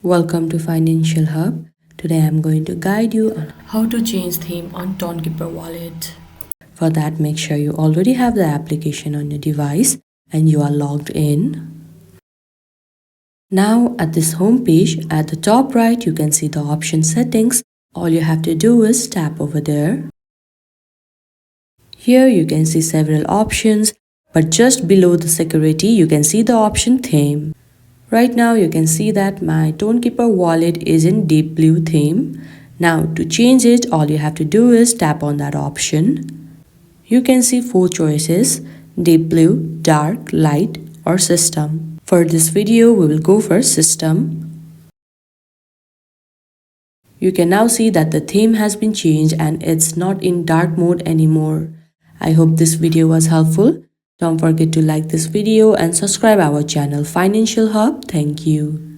Welcome to Financial Hub. Today I'm going to guide you on how to change theme on Tonkeeper Wallet. For that, make sure you already have the application on your device and you are logged in. Now at this home page, at the top right, you can see the option settings. All you have to do is tap over there. Here you can see several options, but just below the security, you can see the option theme. Right now you can see that my Tonkeeper wallet is in deep blue theme. Now to change it, all you have to do is tap on that option. You can see 4 choices: deep blue, dark, light or system. For this video we will go for system. You can now see that the theme has been changed and it's not in dark mode anymore. I hope this video was helpful. Don't forget to like this video and subscribe our channel Financial Hub. Thank you.